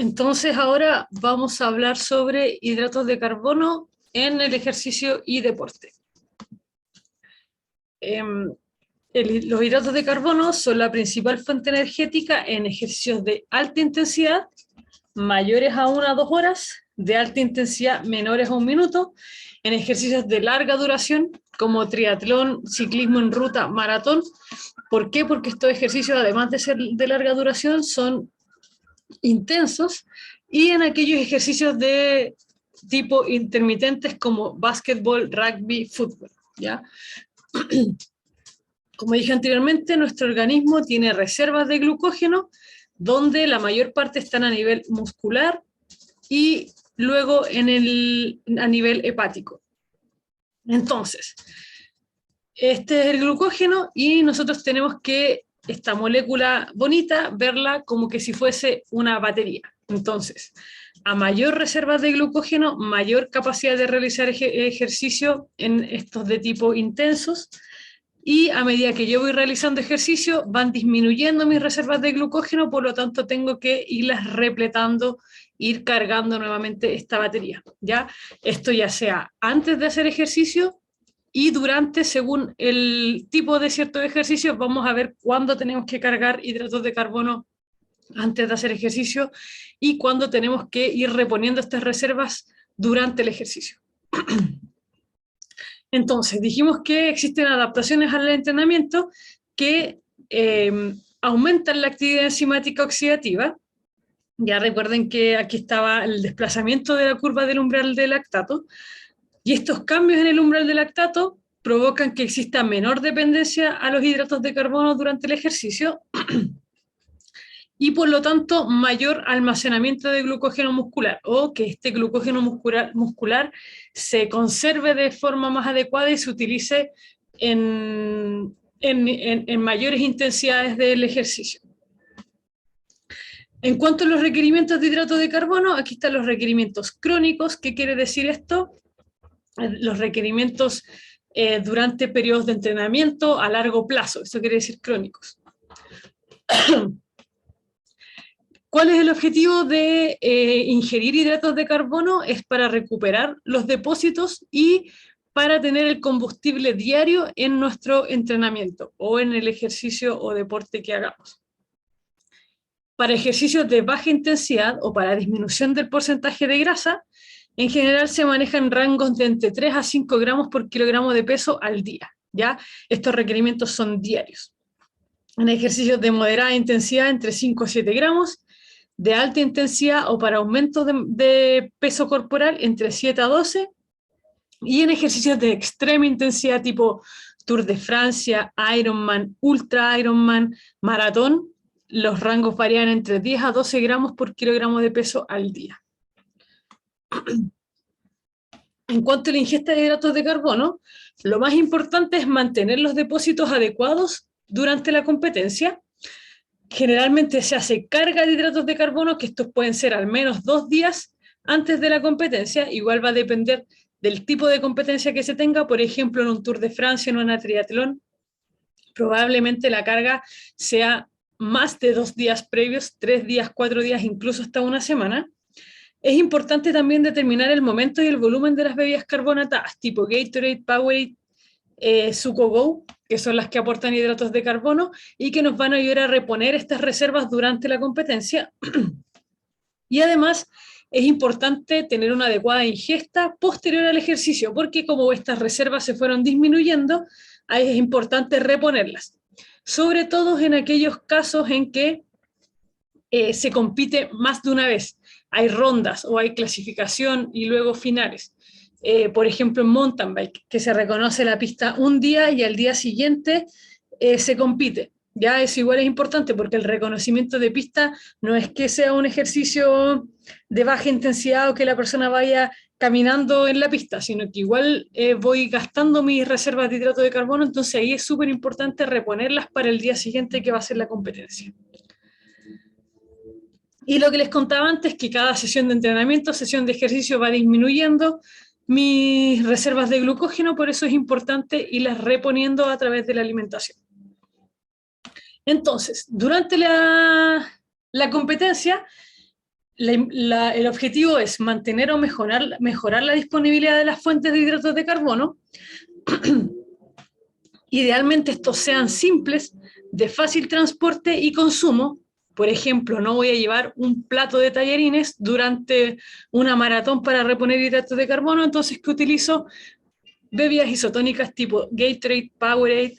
Entonces ahora vamos a hablar sobre hidratos de carbono en el ejercicio y deporte. Los hidratos de carbono son la principal fuente energética en ejercicios de alta intensidad, mayores a 1 a 2 horas, de alta intensidad menores a 1 minuto, en ejercicios de larga duración, como triatlón, ciclismo en ruta, maratón. ¿Por qué? Porque estos ejercicios, además de ser de larga duración, son intensos, y en aquellos ejercicios de tipo intermitentes como básquetbol, rugby, fútbol, ¿ya? Como dije anteriormente, nuestro organismo tiene reservas de glucógeno, donde la mayor parte están a nivel muscular y luego a nivel hepático. Entonces, este es el glucógeno y nosotros tenemos que esta molécula bonita verla como que si fuese una batería. Entonces, a mayor reserva de glucógeno, mayor capacidad de realizar ejercicio en estos de tipo intensos, y a medida que yo voy realizando ejercicio van disminuyendo mis reservas de glucógeno, por lo tanto tengo que irlas repletando, ir cargando nuevamente esta batería, ¿ya? Esto ya sea antes de hacer ejercicio y durante, según el tipo de cierto ejercicio, vamos a ver cuándo tenemos que cargar hidratos de carbono antes de hacer ejercicio y cuándo tenemos que ir reponiendo estas reservas durante el ejercicio. Entonces, dijimos que existen adaptaciones al entrenamiento que aumentan la actividad enzimática oxidativa. Ya recuerden que aquí estaba el desplazamiento de la curva del umbral de lactato, y estos cambios en el umbral de lactato provocan que exista menor dependencia a los hidratos de carbono durante el ejercicio y por lo tanto mayor almacenamiento de glucógeno muscular, o que este glucógeno muscular se conserve de forma más adecuada y se utilice en mayores intensidades del ejercicio. En cuanto a los requerimientos de hidratos de carbono, aquí están los requerimientos crónicos. ¿Qué quiere decir esto? Los requerimientos durante periodos de entrenamiento a largo plazo, eso quiere decir crónicos. ¿Cuál es el objetivo de ingerir hidratos de carbono? Es para recuperar los depósitos y para tener el combustible diario en nuestro entrenamiento o en el ejercicio o deporte que hagamos. Para ejercicios de baja intensidad o para disminución del porcentaje de grasa, en general se manejan rangos de entre 3 a 5 gramos por kilogramo de peso al día, ¿ya? Estos requerimientos son diarios. En ejercicios de moderada intensidad, entre 5 a 7 gramos, de alta intensidad o para aumento de peso corporal, entre 7 a 12, y en ejercicios de extrema intensidad tipo Tour de Francia, Ironman, Ultra Ironman, Maratón, los rangos varían entre 10 a 12 gramos por kilogramo de peso al día. En cuanto a la ingesta de hidratos de carbono, lo más importante es mantener los depósitos adecuados durante la competencia. Generalmente se hace carga de hidratos de carbono, que estos pueden ser al menos 2 días antes de la competencia. Igual va a depender del tipo de competencia que se tenga. Por ejemplo, en un Tour de Francia, en una triatlón, probablemente la carga sea más de 2 días previos, 3 días, 4 días, incluso hasta una semana. Es importante también determinar el momento y el volumen de las bebidas carbonatadas, tipo Gatorade, Powerade, Suco-Go, que son las que aportan hidratos de carbono y que nos van a ayudar a reponer estas reservas durante la competencia. Y además es importante tener una adecuada ingesta posterior al ejercicio, porque como estas reservas se fueron disminuyendo, es importante reponerlas, sobre todo en aquellos casos en que se compite más de una vez. Hay rondas o hay clasificación y luego finales. Por ejemplo, en mountain bike, que se reconoce la pista un día y al día siguiente se compite. Ya eso igual es importante porque el reconocimiento de pista no es que sea un ejercicio de baja intensidad o que la persona vaya caminando en la pista, sino que igual voy gastando mis reservas de hidrato de carbono, entonces ahí es súper importante reponerlas para el día siguiente que va a ser la competencia. Y lo que les contaba antes, que cada sesión de entrenamiento, sesión de ejercicio va disminuyendo mis reservas de glucógeno, por eso es importante irlas reponiendo a través de la alimentación. Entonces, durante la competencia, el objetivo es mantener o mejorar la disponibilidad de las fuentes de hidratos de carbono. Idealmente estos sean simples, de fácil transporte y consumo. Por ejemplo, no voy a llevar un plato de tallarines durante una maratón para reponer hidratos de carbono, entonces que utilizo bebidas isotónicas tipo Gatorade, Powerade,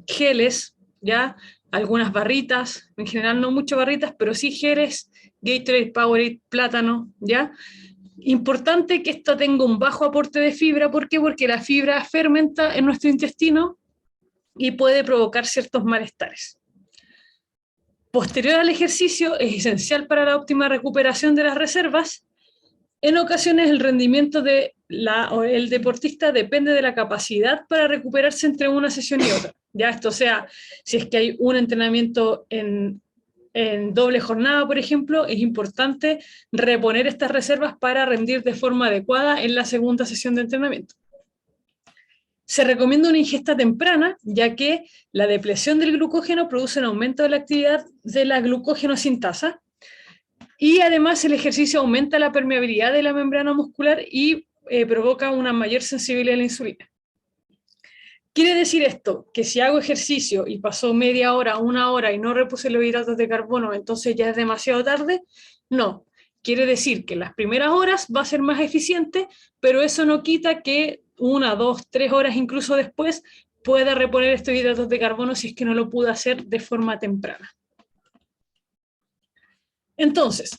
geles, ¿ya? Algunas barritas, en general no muchas barritas, pero sí geles, Gatorade, Powerade, plátano, ¿ya? Importante que esto tenga un bajo aporte de fibra, ¿por qué? Porque la fibra fermenta en nuestro intestino y puede provocar ciertos malestares. Posterior al ejercicio es esencial para la óptima recuperación de las reservas. En ocasiones el rendimiento del deportista depende de la capacidad para recuperarse entre una sesión y otra. Ya esto sea, si es que hay un entrenamiento en doble jornada, por ejemplo, es importante reponer estas reservas para rendir de forma adecuada en la segunda sesión de entrenamiento. Se recomienda una ingesta temprana, ya que la depleción del glucógeno produce un aumento de la actividad de la glucógeno sintasa, y además el ejercicio aumenta la permeabilidad de la membrana muscular y provoca una mayor sensibilidad a la insulina. ¿Quiere decir esto? Que si hago ejercicio y pasó media hora, una hora y no repuse los hidratos de carbono, entonces ya es demasiado tarde. No, quiere decir que las primeras horas va a ser más eficiente, pero eso no quita que 1, 2, 3 horas incluso después pueda reponer estos hidratos de carbono si es que no lo pudo hacer de forma temprana. Entonces,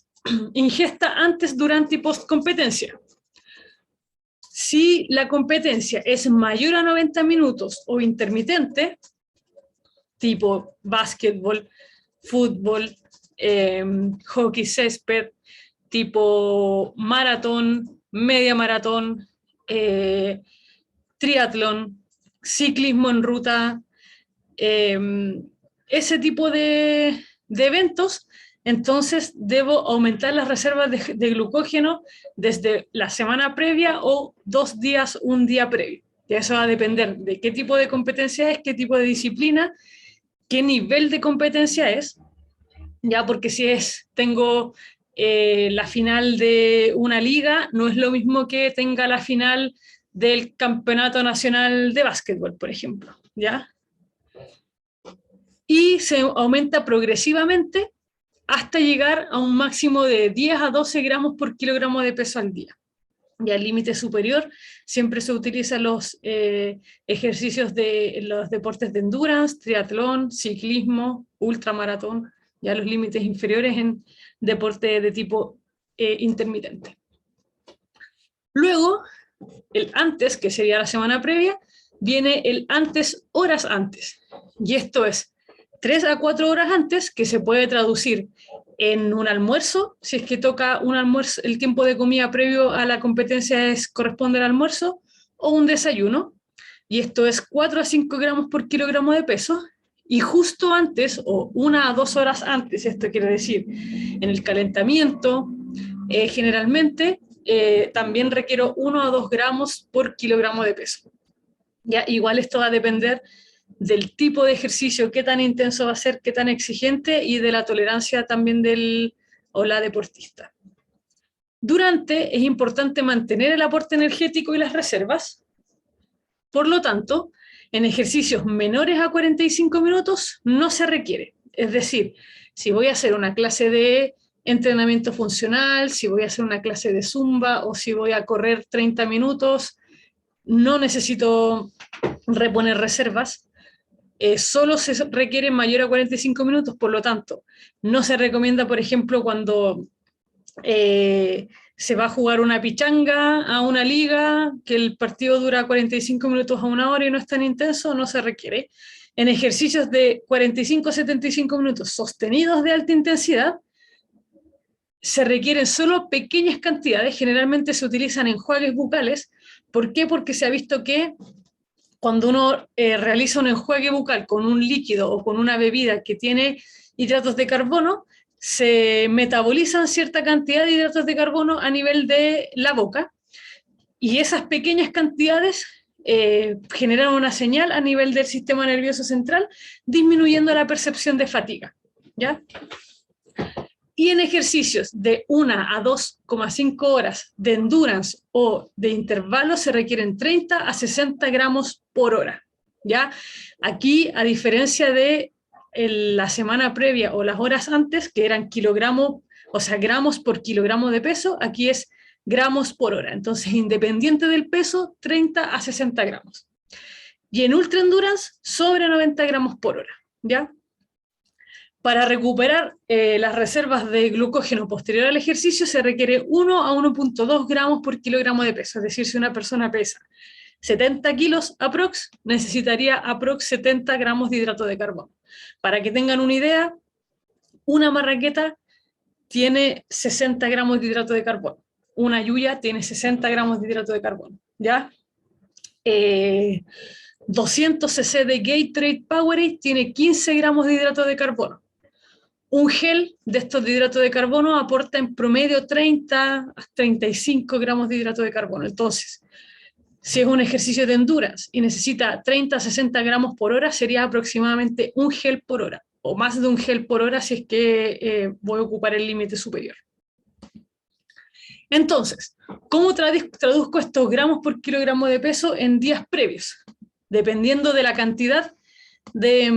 ingesta antes, durante y post competencia. Si la competencia es mayor a 90 minutos o intermitente, tipo básquetbol, fútbol, hockey césped, tipo maratón, media maratón, triatlón, ciclismo en ruta, ese tipo de eventos, entonces debo aumentar las reservas de glucógeno desde la semana previa o 2 días, un día previo. Y eso va a depender de qué tipo de competencia es, qué tipo de disciplina, qué nivel de competencia es, ya porque si tengo la final de una liga, no es lo mismo que tenga la final del campeonato nacional de básquetbol, por ejemplo, ¿ya? Y se aumenta progresivamente hasta llegar a un máximo de 10 a 12 gramos por kilogramo de peso al día. Y al límite superior siempre se utilizan los ejercicios de los deportes de endurance, triatlón, ciclismo, ultramaratón, ya los límites inferiores en deporte de tipo intermitente. Luego, el antes, que sería la semana previa, viene el antes, horas antes. Y esto es 3 a 4 horas antes, que se puede traducir en un almuerzo, si es que toca un almuerzo, el tiempo de comida previo a la competencia corresponde al almuerzo, o un desayuno, y esto es 4 a 5 gramos por kilogramo de peso, y justo antes, o 1 a 2 horas antes, esto quiere decir, en el calentamiento, generalmente, también requiero 1 a 2 gramos por kilogramo de peso. Ya, igual esto va a depender del tipo de ejercicio, qué tan intenso va a ser, qué tan exigente, y de la tolerancia también del o la deportista. Durante es importante mantener el aporte energético y las reservas. Por lo tanto, en ejercicios menores a 45 minutos no se requiere. Es decir, si voy a hacer una clase de entrenamiento funcional, si voy a hacer una clase de zumba o si voy a correr 30 minutos, no necesito reponer reservas. Solo se requiere mayor a 45 minutos, por lo tanto, no se recomienda, por ejemplo, cuando se va a jugar una pichanga a una liga, que el partido dura 45 minutos a 1 hora y no es tan intenso, no se requiere. En ejercicios de 45 a 75 minutos sostenidos de alta intensidad, se requieren solo pequeñas cantidades, generalmente se utilizan enjuagues bucales. ¿Por qué? Porque se ha visto que cuando uno realiza un enjuague bucal con un líquido o con una bebida que tiene hidratos de carbono, se metabolizan cierta cantidad de hidratos de carbono a nivel de la boca, y esas pequeñas cantidades generan una señal a nivel del sistema nervioso central, disminuyendo la percepción de fatiga, ¿ya? Y en ejercicios de 1 a 2,5 horas de endurance o de intervalo se requieren 30 a 60 gramos por hora. ¿Ya? Aquí, a diferencia de la semana previa o las horas antes, que eran kilogramos, o sea, gramos por kilogramo de peso, aquí es gramos por hora. Entonces, independiente del peso, 30 a 60 gramos. Y en ultra endurance, sobre 90 gramos por hora. ¿Ya? Para recuperar las reservas de glucógeno posterior al ejercicio se requiere 1 a 1,2 gramos por kilogramo de peso. Es decir, si una persona pesa 70 kilos aprox, necesitaría aprox 70 gramos de hidrato de carbono. Para que tengan una idea, una marraqueta tiene 60 gramos de hidrato de carbono. Una yuya tiene 60 gramos de hidrato de carbono. ¿Ya? 200 cc de Gatorade Powerade tiene 15 gramos de hidrato de carbono. Un gel de estos de hidrato de carbono aporta en promedio 30 a 35 gramos de hidrato de carbono. Entonces, si es un ejercicio de endurance y necesita 30 a 60 gramos por hora, sería aproximadamente un gel por hora, o más de un gel por hora si es que voy a ocupar el límite superior. Entonces, ¿cómo traduzco estos gramos por kilogramo de peso en días previos? Dependiendo de la cantidad de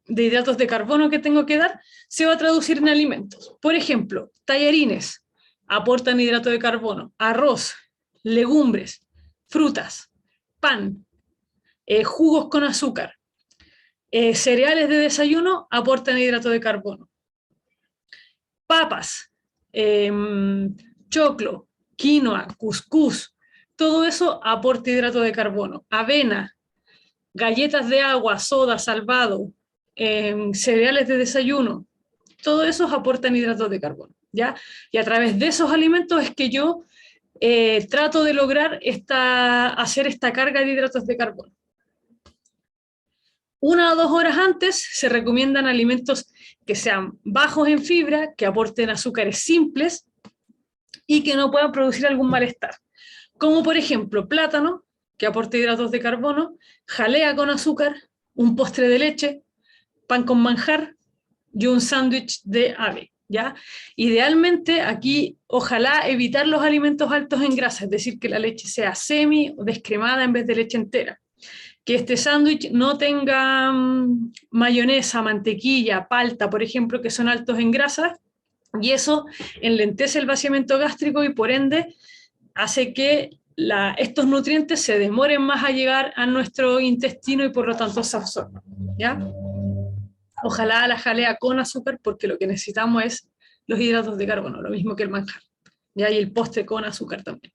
hidratos de carbono que tengo que dar, se va a traducir en alimentos. Por ejemplo, tallarines aportan hidrato de carbono, arroz, legumbres, frutas, pan, jugos con azúcar, cereales de desayuno aportan hidrato de carbono. Papas, choclo, quinoa, cuscús, todo eso aporta hidrato de carbono. Avena, galletas de agua, soda, salvado, cereales de desayuno, todo eso aportan hidratos de carbono, ¿ya? Y a través de esos alimentos es que yo trato de lograr hacer esta carga de hidratos de carbono. 1 o 2 horas antes se recomiendan alimentos que sean bajos en fibra, que aporten azúcares simples y que no puedan producir algún malestar. Como por ejemplo plátano, que aporte hidratos de carbono, jalea con azúcar, un postre de leche, pan con manjar y un sándwich de ave, ¿ya? Idealmente aquí ojalá evitar los alimentos altos en grasa, es decir, que la leche sea semi o descremada en vez de leche entera. Que este sándwich no tenga mayonesa, mantequilla, palta, por ejemplo, que son altos en grasa, y eso enlentece el vaciamiento gástrico y por ende hace que estos nutrientes se demoren más a llegar a nuestro intestino y por lo tanto se absorban, ¿ya? Ojalá la jalea con azúcar porque lo que necesitamos es los hidratos de carbono, lo mismo que el manjar, ¿ya? Y el postre con azúcar también.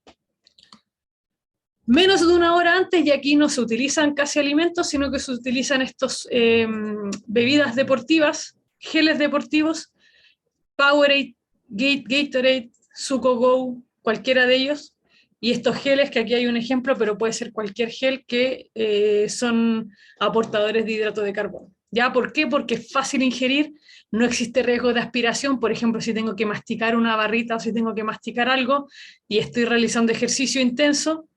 Menos de 1 hora antes, y aquí no se utilizan casi alimentos, sino que se utilizan estos bebidas deportivas, geles deportivos, Powerade, Gatorade, Suco Go, cualquiera de ellos, y estos geles, que aquí hay un ejemplo, pero puede ser cualquier gel que son aportadores de hidrato de carbono. ¿Ya? ¿Por qué? Porque es fácil ingerir, no existe riesgo de aspiración, por ejemplo, si tengo que masticar una barrita o si tengo que masticar algo y estoy realizando ejercicio intenso,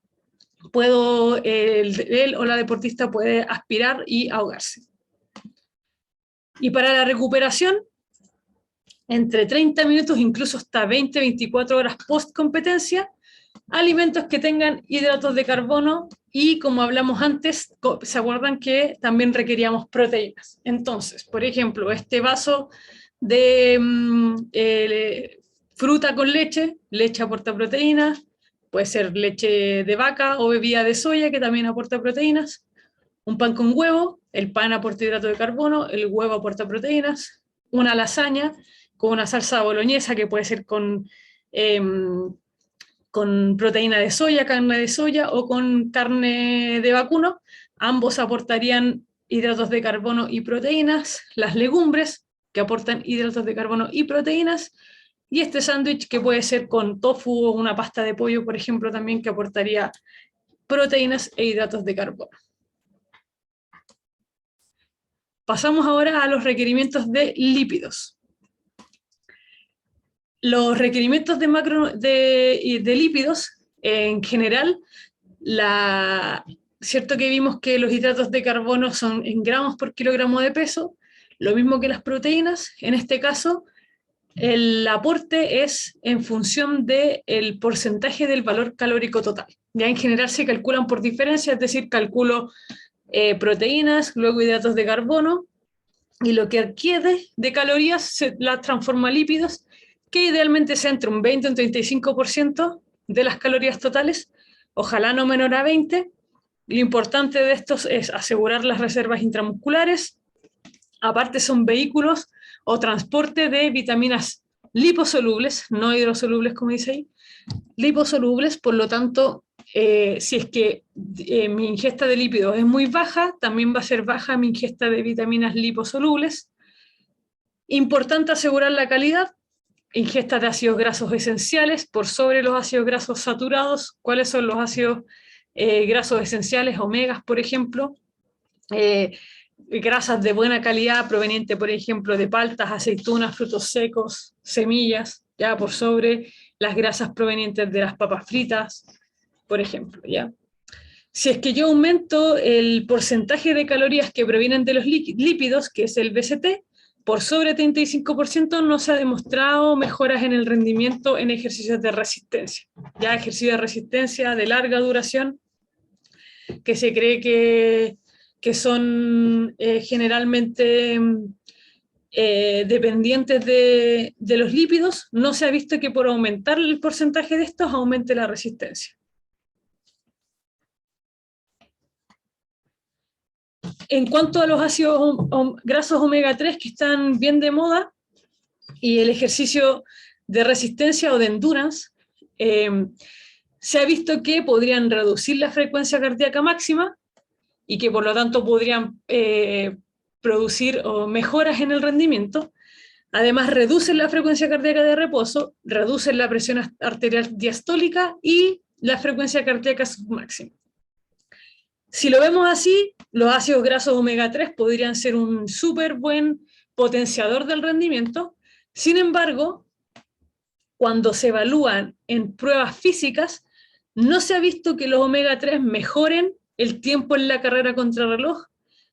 él o la deportista puede aspirar y ahogarse. Y para la recuperación, entre 30 minutos, incluso hasta 20-24 horas post competencia, alimentos que tengan hidratos de carbono y, como hablamos antes, ¿se acuerdan que también requeríamos proteínas? Entonces, por ejemplo, este vaso de fruta con leche, leche aporta proteínas, puede ser leche de vaca o bebida de soya que también aporta proteínas, un pan con huevo, el pan aporta hidrato de carbono, el huevo aporta proteínas, una lasaña con una salsa boloñesa que puede ser con proteína de soya, carne de soya o con carne de vacuno, ambos aportarían hidratos de carbono y proteínas, las legumbres que aportan hidratos de carbono y proteínas, y este sándwich que puede ser con tofu o una pasta de pollo, por ejemplo, también que aportaría proteínas e hidratos de carbono. Pasamos ahora a los requerimientos de lípidos. Los requerimientos de lípidos, en general, cierto que vimos que los hidratos de carbono son en gramos por kilogramo de peso, lo mismo que las proteínas. En este caso, el aporte es en función del porcentaje del valor calórico total. Ya en general se calculan por diferencia, es decir, calculo proteínas, luego hidratos de carbono, y lo que adquiere de calorías se las transforma a lípidos, que idealmente sea entre un 20 y un 35% de las calorías totales, ojalá no menor a 20. Lo importante de estos es asegurar las reservas intramusculares. Aparte son vehículos o transporte de vitaminas liposolubles, no hidrosolubles como dice ahí, liposolubles, por lo tanto, si es que mi ingesta de lípidos es muy baja, también va a ser baja mi ingesta de vitaminas liposolubles. Importante asegurar la calidad, ingesta de ácidos grasos esenciales por sobre los ácidos grasos saturados. ¿Cuáles son los ácidos grasos esenciales? Omegas, por ejemplo. Grasas de buena calidad proveniente, por ejemplo, de paltas, aceitunas, frutos secos, semillas, ya por sobre las grasas provenientes de las papas fritas, por ejemplo, ya. Si es que yo aumento el porcentaje de calorías que provienen de los lípidos, que es el BCT, por sobre 35%, no se ha demostrado mejoras en el rendimiento en ejercicios de resistencia. Ya ejercicios de resistencia de larga duración, que se cree que son generalmente dependientes de los lípidos, no se ha visto que por aumentar el porcentaje de estos aumente la resistencia. En cuanto a los ácidos grasos omega 3 que están bien de moda, y el ejercicio de resistencia o de endurance, se ha visto que podrían reducir la frecuencia cardíaca máxima y que por lo tanto podrían producir mejoras en el rendimiento. Además, reducen la frecuencia cardíaca de reposo, reducen la presión arterial diastólica y la frecuencia cardíaca submáxima. Si lo vemos así, los ácidos grasos omega 3 podrían ser un súper buen potenciador del rendimiento. Sin embargo, cuando se evalúan en pruebas físicas, no se ha visto que los omega 3 mejoren el tiempo en la carrera contrarreloj,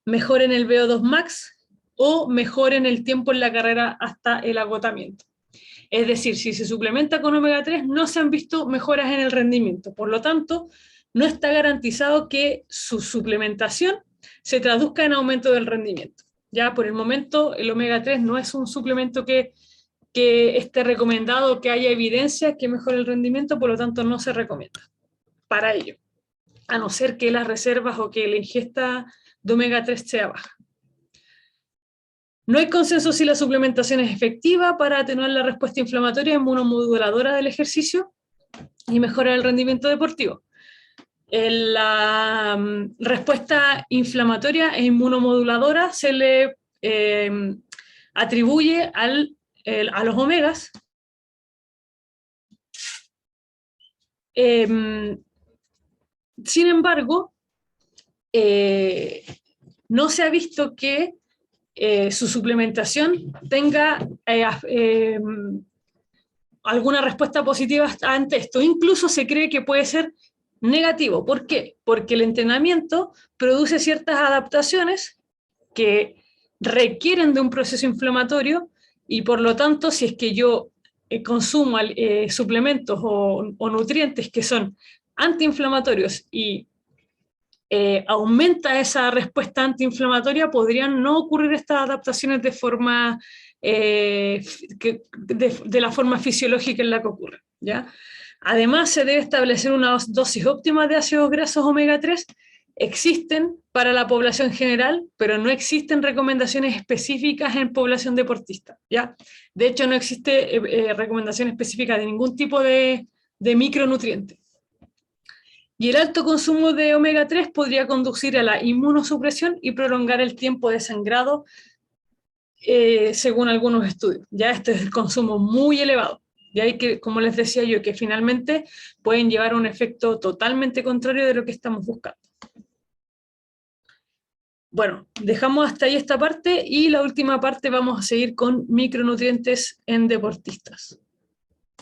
mejoren el VO2 max o mejoren el tiempo en la carrera hasta el agotamiento. Es decir, si se suplementa con omega 3 no se han visto mejoras en el rendimiento. Por lo tanto, no está garantizado que su suplementación se traduzca en aumento del rendimiento. Ya por el momento el omega 3 no es un suplemento que esté recomendado, que haya evidencia que mejore el rendimiento, por lo tanto no se recomienda para ello, a no ser que las reservas o que la ingesta de omega 3 sea baja. No hay consenso si la suplementación es efectiva para atenuar la respuesta inflamatoria inmunomoduladora del ejercicio y mejorar el rendimiento deportivo. La respuesta inflamatoria e inmunomoduladora se le atribuye a los omegas. Sin embargo, no se ha visto que su suplementación tenga alguna respuesta positiva ante esto. Incluso se cree que puede ser negativo. ¿Por qué? Porque el entrenamiento produce ciertas adaptaciones que requieren de un proceso inflamatorio y por lo tanto, si es que yo consumo suplementos o nutrientes que son antiinflamatorios y aumenta esa respuesta antiinflamatoria, podrían no ocurrir estas adaptaciones de forma de la forma fisiológica en la que ocurre, ¿ya? Además, se debe establecer una dosis óptima de ácidos grasos omega 3. Existen para la población general, pero no existen recomendaciones específicas en población deportista, ¿ya? De hecho, no existe recomendación específica de ningún tipo de micronutriente. Y el alto consumo de omega 3 podría conducir a la inmunosupresión y prolongar el tiempo de sangrado, según algunos estudios. Ya este es el consumo muy elevado. Y hay que, como les decía yo, que finalmente pueden llevar a un efecto totalmente contrario de lo que estamos buscando. Bueno, dejamos hasta ahí esta parte y la última parte vamos a seguir con micronutrientes en deportistas.